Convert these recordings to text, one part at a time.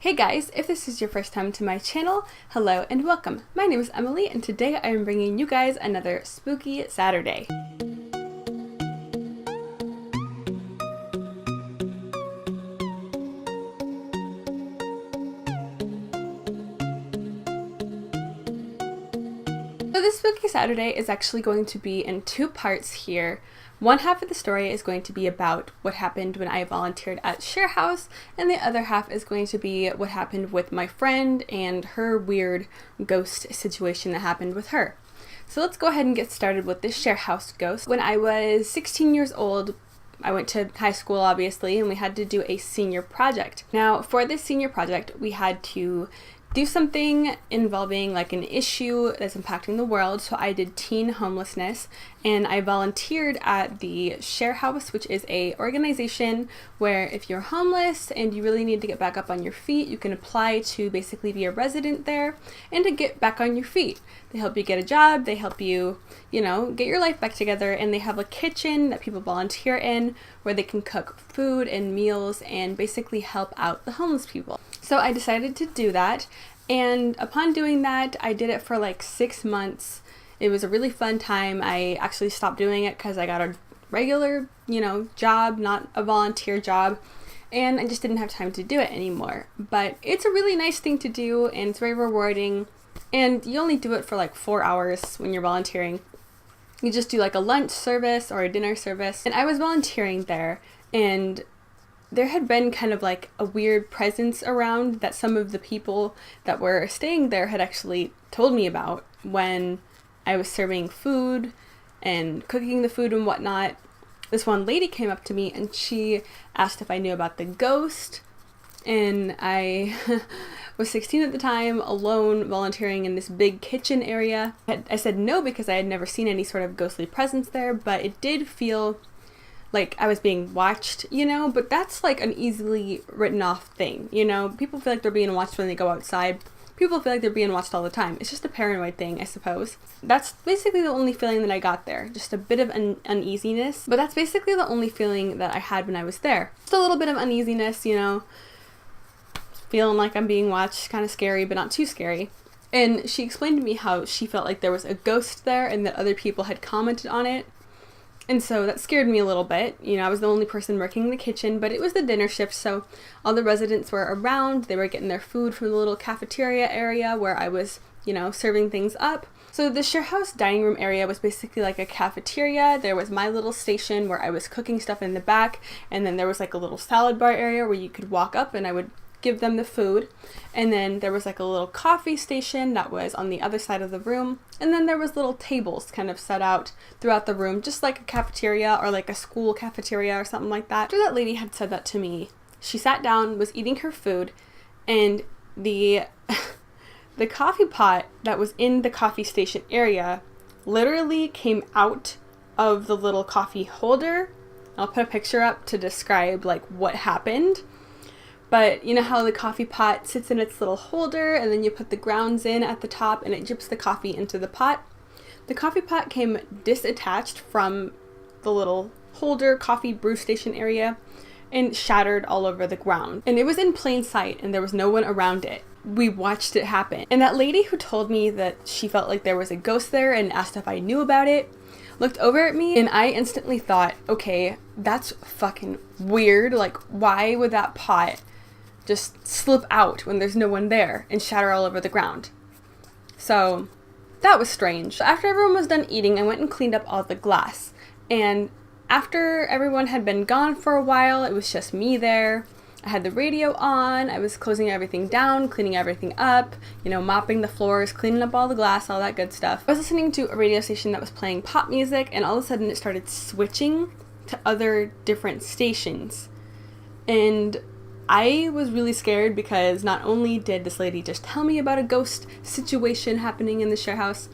Hey guys, if this is your first time to my channel, hello and welcome. My name is Emily and today I am bringing you guys another spooky Saturday. So this spooky Saturday is actually going to be in two parts here. One half of the story is going to be about what happened when I volunteered at Share House, and the other half is going to be what happened with my friend and her weird ghost situation that happened with her. So let's go ahead and get started with this Share House ghost. When I was 16 years old, I went to high school obviously, and we had to do a senior project. Now for this senior project, we had to do something involving like an issue that's impacting the world. So I did teen homelessness, and I volunteered at the Share House, which is a organization where if you're homeless and you really need to get back up on your feet, you can apply to basically be a resident there and to get back on your feet. They help you get a job, they help you, get your life back together, and they have a kitchen that people volunteer in where they can cook food and meals and basically help out the homeless people. So I decided to do that, and upon doing that, I did it for like 6 months. It was a really fun time. I actually stopped doing it because I got a regular, job, not a volunteer job, and I just didn't have time to do it anymore. But it's a really nice thing to do, and it's very rewarding, and you only do it for like 4 hours when you're volunteering. You just do like a lunch service or a dinner service, and I was volunteering there, and there had been kind of like a weird presence around that some of the people that were staying there had actually told me about when I was serving food and cooking the food and whatnot. This one lady came up to me and she asked if I knew about the ghost, and I was 16 at the time, alone, volunteering in this big kitchen area. I said no because I had never seen any sort of ghostly presence there, but it did feel like I was being watched, but that's like an easily written off thing, People feel like they're being watched when they go outside. People feel like they're being watched all the time. It's just a paranoid thing, I suppose. That's basically the only feeling that I got there. Just a bit of uneasiness, but that's basically the only feeling that I had when I was there. Just a little bit of uneasiness, feeling like I'm being watched, kind of scary, but not too scary. And she explained to me how she felt like there was a ghost there and that other people had commented on it. And so that scared me a little bit. I was the only person working in the kitchen, but it was the dinner shift, so all the residents were around. They were getting their food from the little cafeteria area where I was, serving things up. So the Share House dining room area was basically like a cafeteria. There was my little station where I was cooking stuff in the back, and then there was like a little salad bar area where you could walk up and I would give them the food, and then there was like a little coffee station that was on the other side of the room, and then there was little tables kind of set out throughout the room, just like a cafeteria or like a school cafeteria or something like that. After that lady had said that to me, she sat down, was eating her food, and the the coffee pot that was in the coffee station area literally came out of the little coffee holder. I'll put a picture up to describe like what happened. But you know how the coffee pot sits in its little holder and then you put the grounds in at the top and it drips the coffee into the pot? The coffee pot came disattached from the little holder coffee brew station area and shattered all over the ground. And it was in plain sight and there was no one around it. We watched it happen. And that lady who told me that she felt like there was a ghost there and asked if I knew about it looked over at me, and I instantly thought, okay, that's fucking weird. Like, why would that pot just slip out when there's no one there and shatter all over the ground? So that was strange. After everyone was done eating, I went and cleaned up all the glass, and after everyone had been gone for a while, it was just me there. I had the radio on, I was closing everything down, cleaning everything up, mopping the floors, cleaning up all the glass, all that good stuff. I was listening to a radio station that was playing pop music, and all of a sudden it started switching to other different stations. And I was really scared because not only did this lady just tell me about a ghost situation happening in the Share House,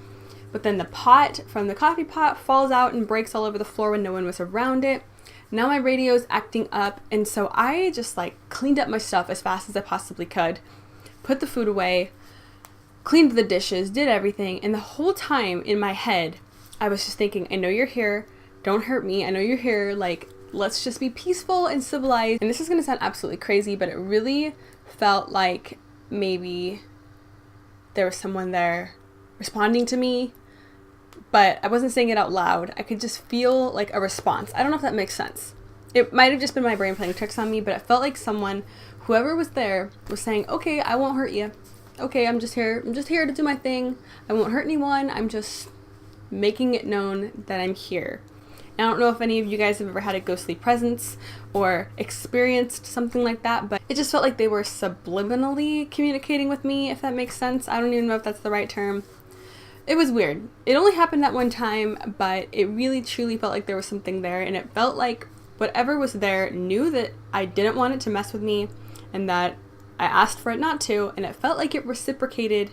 but then the pot from the coffee pot falls out and breaks all over the floor when no one was around it. Now my radio's acting up, and so I just cleaned up my stuff as fast as I possibly could, put the food away, cleaned the dishes, did everything, and the whole time in my head, I was just thinking, I know you're here, don't hurt me, I know you're here, let's just be peaceful and civilized. And this is going to sound absolutely crazy, but it really felt like maybe there was someone there responding to me, but I wasn't saying it out loud. I could just feel like a response. I don't know if that makes sense. It might have just been my brain playing tricks on me, but it felt like someone, whoever was there, was saying, okay, I won't hurt you. Okay, I'm just here to do my thing. I won't hurt anyone. I'm just making it known that I'm here. And I don't know if any of you guys have ever had a ghostly presence or experienced something like that, but it just felt like they were subliminally communicating with me, if that makes sense. I don't even know if that's the right term. It was weird. It only happened that one time, but it really truly felt like there was something there, and it felt like whatever was there knew that I didn't want it to mess with me and that I asked for it not to, and it felt like it reciprocated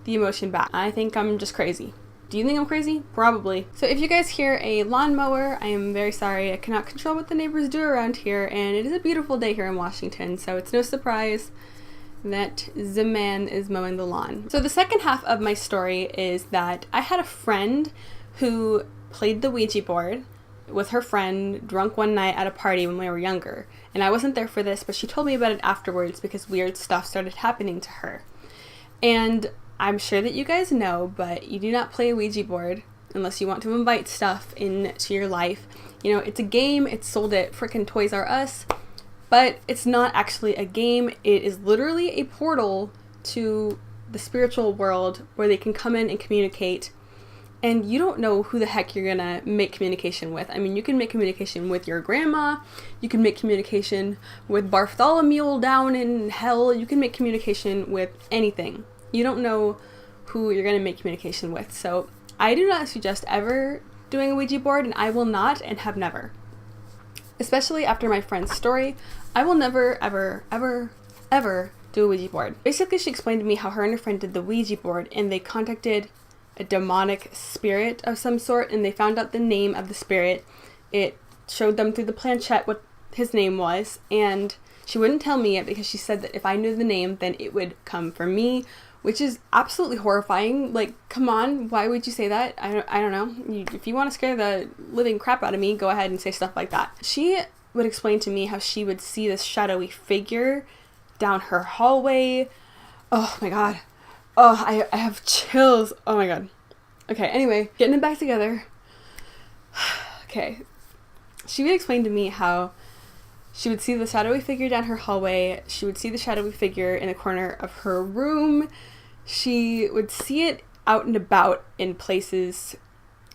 the emotion back. I think I'm just crazy. Do you think I'm crazy? Probably. So if you guys hear a lawnmower, I am very sorry. I cannot control what the neighbors do around here, and it is a beautiful day here in Washington, so it's no surprise that the man is mowing the lawn. So the second half of my story is that I had a friend who played the Ouija board with her friend drunk one night at a party when we were younger. And I wasn't there for this, but she told me about it afterwards because weird stuff started happening to her. And I'm sure that you guys know, but you do not play a Ouija board unless you want to invite stuff into your life. You know, it's a game. It's sold at frickin' Toys R Us, but it's not actually a game. It is literally a portal to the spiritual world where they can come in and communicate. And you don't know who the heck you're gonna make communication with. I mean, you can make communication with your grandma. You can make communication with Bartholomew down in hell. You can make communication with anything. You don't know who you're gonna make communication with. So I do not suggest ever doing a Ouija board, and I will not and have never. Especially after my friend's story, I will never, ever, ever, ever do a Ouija board. Basically, she explained to me how her and her friend did the Ouija board, and they contacted a demonic spirit of some sort, and they found out the name of the spirit. It showed them through the planchette what his name was, and she wouldn't tell me it because she said that if I knew the name, then it would come for me, which is absolutely horrifying. Like, come on, why would you say that? I don't know. If you want to scare the living crap out of me, go ahead and say stuff like that. She would explain to me how she would see this shadowy figure down her hallway. Oh my god. Oh, I have chills. Oh my god. Okay, anyway, getting it back together. Okay. She would explain to me how she would see the shadowy figure down her hallway. She would see the shadowy figure in a corner of her room. She would see it out and about in places,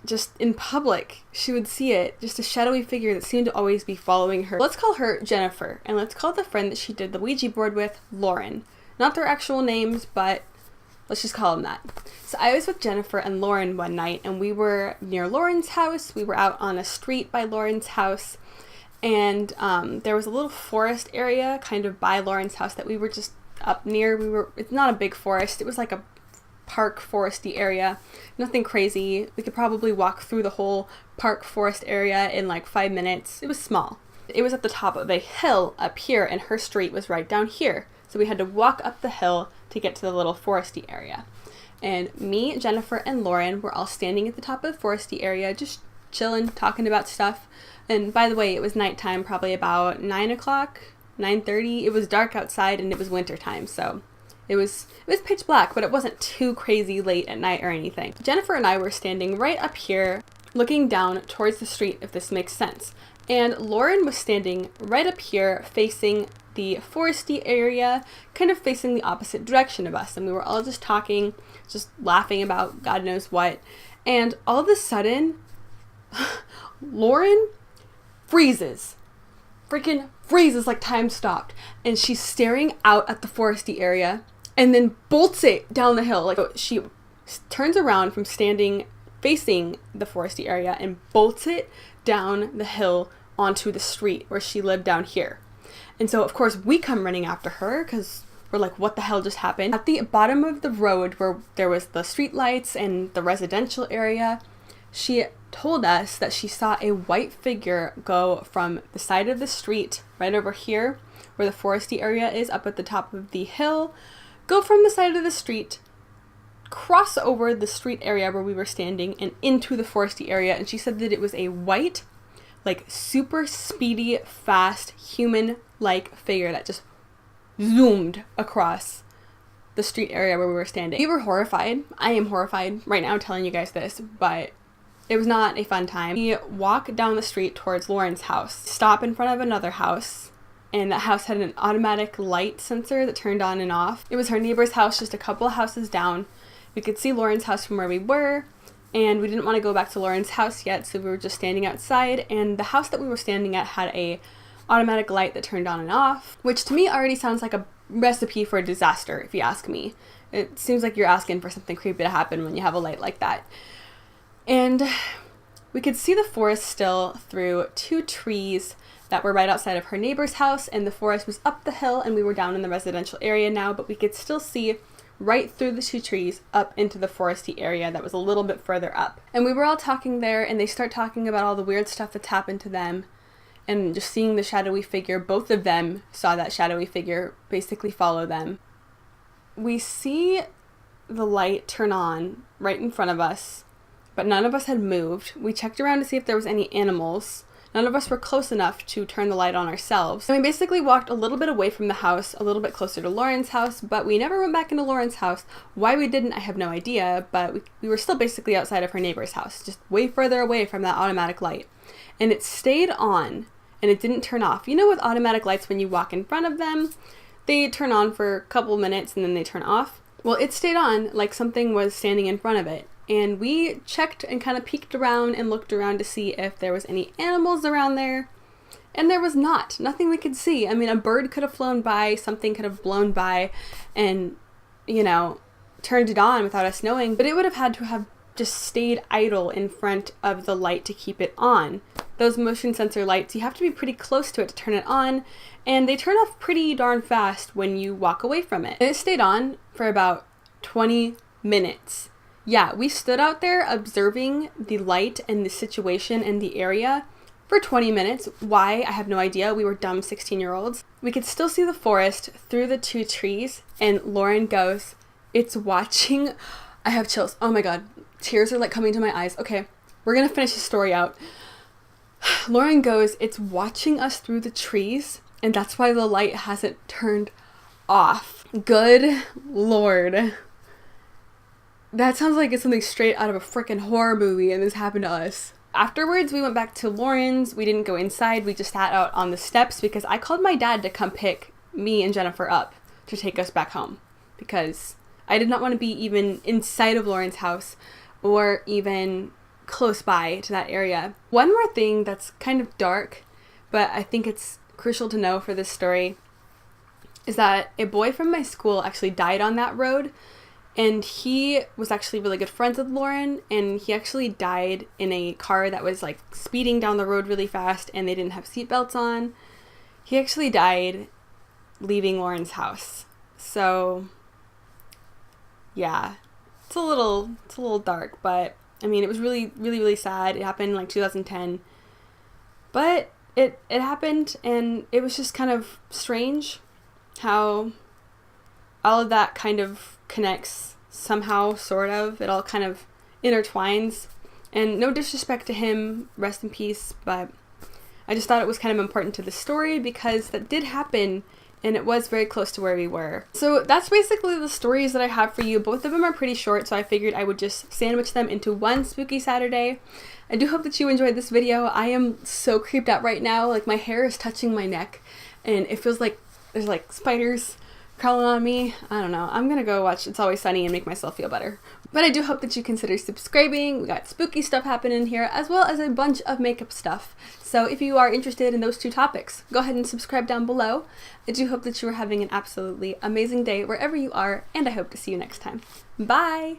just in public. She would see it, just a shadowy figure that seemed to always be following her. Let's call her Jennifer, and let's call the friend that she did the Ouija board with Lauren. Not their actual names, but let's just call them that. So I was with Jennifer and Lauren one night, and we were near Lauren's house. We were out on a street by Lauren's house, and there was a little forest area kind of by Lauren's house that we were just up near. It's not a big forest. It was like a park foresty area. Nothing crazy. We could probably walk through the whole park forest area in like 5 minutes. It was small. It was at the top of a hill up here, and her street was right down here. So we had to walk up the hill to get to the little foresty area. And me, Jennifer, and Lauren were all standing at the top of the foresty area, just chilling, talking about stuff. And by the way, it was nighttime, probably about 9 o'clock, 9:30. It was dark outside, and it was winter time, so it was pitch black, but it wasn't too crazy late at night or anything. Jennifer and I were standing right up here, looking down towards the street, if this makes sense. And Lauren was standing right up here, facing the foresty area, kind of facing the opposite direction of us. And we were all just talking, just laughing about God knows what. And all of a sudden, Lauren freezes. Freaking freezes like time stopped. And she's staring out at the foresty area and then bolts it down the hill. Like, she turns around from standing facing the foresty area and bolts it down the hill onto the street where she lived down here. And so, of course, we come running after her because we're like, what the hell just happened? At the bottom of the road where there was the street lights and the residential area, she told us that she saw a white figure go from the side of the street right over here where the foresty area is up at the top of the hill, go from the side of the street, cross over the street area where we were standing and into the foresty area. And she said that it was a white, like super speedy, fast, human-like figure that just zoomed across the street area where we were standing. We were horrified. I am horrified right now telling you guys this, but it was not a fun time. We walk down the street towards Lauren's house, stop in front of another house, and that house had an automatic light sensor that turned on and off. It was her neighbor's house just a couple of houses down. We could see Lauren's house from where we were, and we didn't want to go back to Lauren's house yet, so we were just standing outside, and the house that we were standing at had a automatic light that turned on and off, which to me already sounds like a recipe for a disaster, if you ask me. It seems like you're asking for something creepy to happen when you have a light like that. And we could see the forest still through 2 trees that were right outside of her neighbor's house, and the forest was up the hill and we were down in the residential area now, but we could still see right through the 2 trees up into the foresty area that was a little bit further up. And we were all talking there, and they start talking about all the weird stuff that's happened to them and just seeing the shadowy figure. Both of them saw that shadowy figure basically follow them. We see the light turn on right in front of us, but none of us had moved. We checked around to see if there was any animals. None of us were close enough to turn the light on ourselves. And we basically walked a little bit away from the house, a little bit closer to Lauren's house, but we never went back into Lauren's house. Why we didn't, I have no idea, but we were still basically outside of her neighbor's house, just way further away from that automatic light. And it stayed on, and it didn't turn off. You know, with automatic lights, when you walk in front of them, they turn on for a couple minutes and then they turn off. Well, it stayed on like something was standing in front of it. And we checked and kind of peeked around and looked around to see if there was any animals around there. And there was not. Nothing we could see. I mean, a bird could have flown by, something could have blown by and, you know, turned it on without us knowing. But it would have had to have just stayed idle in front of the light to keep it on. Those motion sensor lights, you have to be pretty close to it to turn it on. And they turn off pretty darn fast when you walk away from it. And it stayed on for about 20 minutes. Yeah, we stood out there observing the light and the situation and the area for 20 minutes. Why? I have no idea. We were dumb 16-year-olds. We could still see the forest through the 2 trees, and Lauren goes, "It's watching." I have chills. Oh my god. Tears are like coming to my eyes. Okay, we're gonna finish the story out. Lauren goes, "It's watching us through the trees, and that's why the light hasn't turned off." Good Lord. That sounds like it's something straight out of a freaking horror movie, and this happened to us. Afterwards, we went back to Lauren's. We didn't go inside. We just sat out on the steps because I called my dad to come pick me and Jennifer up to take us back home because I did not want to be even inside of Lauren's house or even close by to that area. One more thing that's kind of dark, but I think it's crucial to know for this story, is that a boy from my school actually died on that road. And he was actually really good friends with Lauren, and he actually died in a car that was like speeding down the road really fast and they didn't have seatbelts on. He actually died leaving Lauren's house. So yeah, it's a little dark, but I mean, it was really, really, really sad. It happened in like 2010, but it happened, and it was just kind of strange how all of that kind of connects somehow, sort of. It all kind of intertwines. And no disrespect to him, rest in peace, but I just thought it was kind of important to the story because that did happen and it was very close to where we were. So that's basically the stories that I have for you. Both of them are pretty short, so I figured I would just sandwich them into one spooky Saturday. I do hope that you enjoyed this video. I am so creeped out right now. Like, my hair is touching my neck and it feels like there's like spiders crawling on me. I don't know. I'm gonna go watch It's Always Sunny and make myself feel better. But I do hope that you consider subscribing. We got spooky stuff happening here, as well as a bunch of makeup stuff. So if you are interested in those 2 topics, go ahead and subscribe down below. I do hope that you are having an absolutely amazing day wherever you are, and I hope to see you next time. Bye!